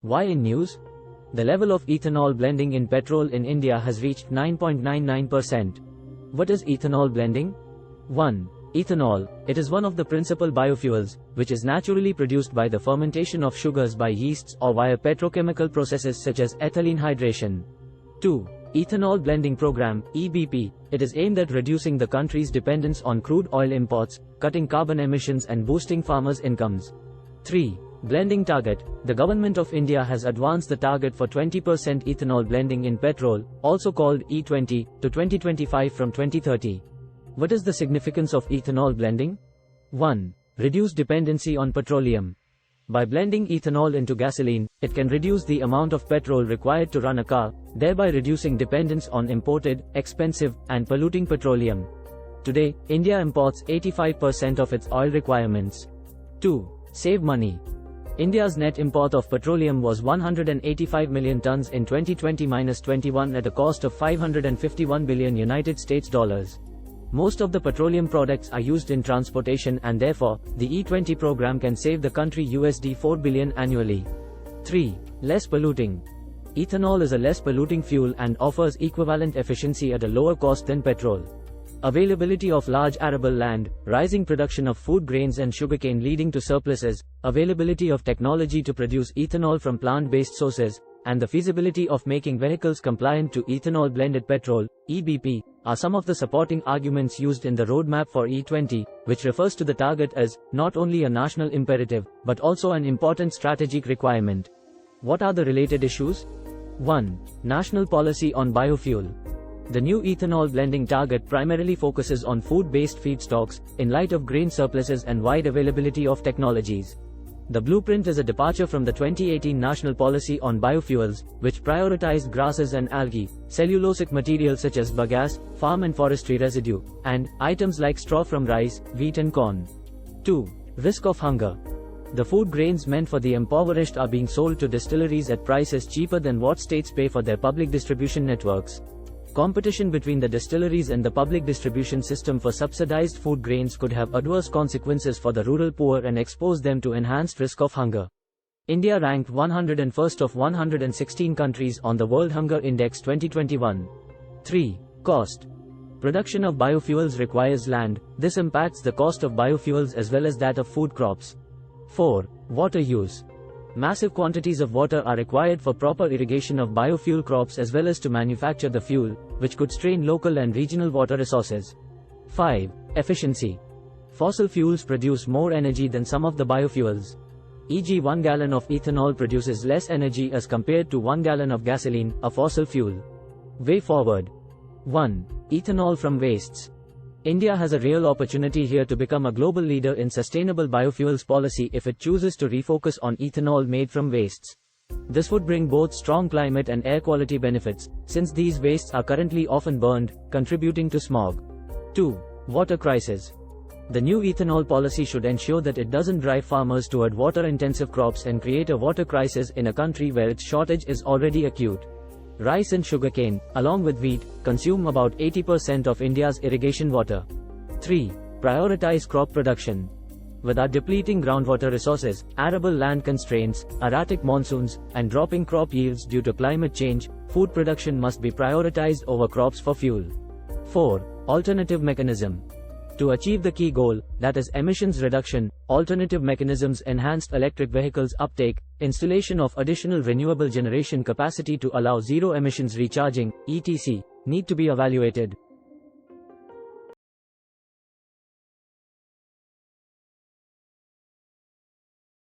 Why in news? The level of ethanol blending in petrol in India has reached 9.99%. What is ethanol blending? 1. Ethanol. It is one of the principal biofuels, which is naturally produced by the fermentation of sugars by yeasts or via petrochemical processes such as ethylene hydration. 2. Ethanol Blending Program, EBP. It is aimed at reducing the country's dependence on crude oil imports, cutting carbon emissions and boosting farmers' incomes. 3. Blending Target. The Government of India has advanced the target for 20% ethanol blending in petrol, also called E20, to 2025 from 2030. What is the significance of ethanol blending? 1. Reduce dependency on petroleum. By blending ethanol into gasoline, it can reduce the amount of petrol required to run a car, thereby reducing dependence on imported, expensive, and polluting petroleum. Today, India imports 85% of its oil requirements. 2. Save money. India's net import of petroleum was 185 million tons in 2020-21 at a cost of $551 billion United States dollars. Most of the petroleum products are used in transportation and therefore, the E20 program can save the country $4 billion annually. 3. Less polluting. Ethanol is a less polluting fuel and offers equivalent efficiency at a lower cost than petrol. Availability of large arable land, rising production of food grains and sugarcane leading to surpluses, availability of technology to produce ethanol from plant-based sources, and the feasibility of making vehicles compliant to ethanol blended petrol, EBP, are some of the supporting arguments used in the roadmap for E20, which refers to the target as not only a national imperative, but also an important strategic requirement. What are the related issues? 1. National policy on biofuel. The new ethanol blending target primarily focuses on food-based feedstocks, in light of grain surpluses and wide availability of technologies. The blueprint is a departure from the 2018 National Policy on Biofuels, which prioritized grasses and algae, cellulosic materials such as bagasse, farm and forestry residue, and items like straw from rice, wheat and corn. 2. Risk of hunger. The food grains meant for the impoverished are being sold to distilleries at prices cheaper than what states pay for their public distribution networks. Competition between the distilleries and the public distribution system for subsidized food grains could have adverse consequences for the rural poor and expose them to enhanced risk of hunger. India ranked 101st of 116 countries on the World Hunger Index 2021. 3. Cost. Production of biofuels requires land. This impacts the cost of biofuels as well as that of food crops. 4. Water use. Massive quantities of water are required for proper irrigation of biofuel crops as well as to manufacture the fuel, which could strain local and regional water resources. 5. Efficiency. Fossil fuels produce more energy than some of the biofuels. E.g., 1 gallon of ethanol produces less energy as compared to 1 gallon of gasoline, a fossil fuel. Way forward. 1. Ethanol from wastes. India has a real opportunity here to become a global leader in sustainable biofuels policy if it chooses to refocus on ethanol made from wastes. This would bring both strong climate and air quality benefits, since these wastes are currently often burned, contributing to smog. 2. Water crisis. The new ethanol policy should ensure that it doesn't drive farmers toward water-intensive crops and create a water crisis in a country where its shortage is already acute. Rice and sugarcane, along with wheat, consume about 80% of India's irrigation water. 3. Prioritize crop production. With our depleting groundwater resources, arable land constraints, erratic monsoons, and dropping crop yields due to climate change, food production must be prioritized over crops for fuel. 4. Alternative mechanism. To achieve the key goal, that is emissions reduction, alternative mechanisms, enhanced electric vehicles uptake, installation of additional renewable generation capacity to allow zero emissions recharging, etc., need to be evaluated.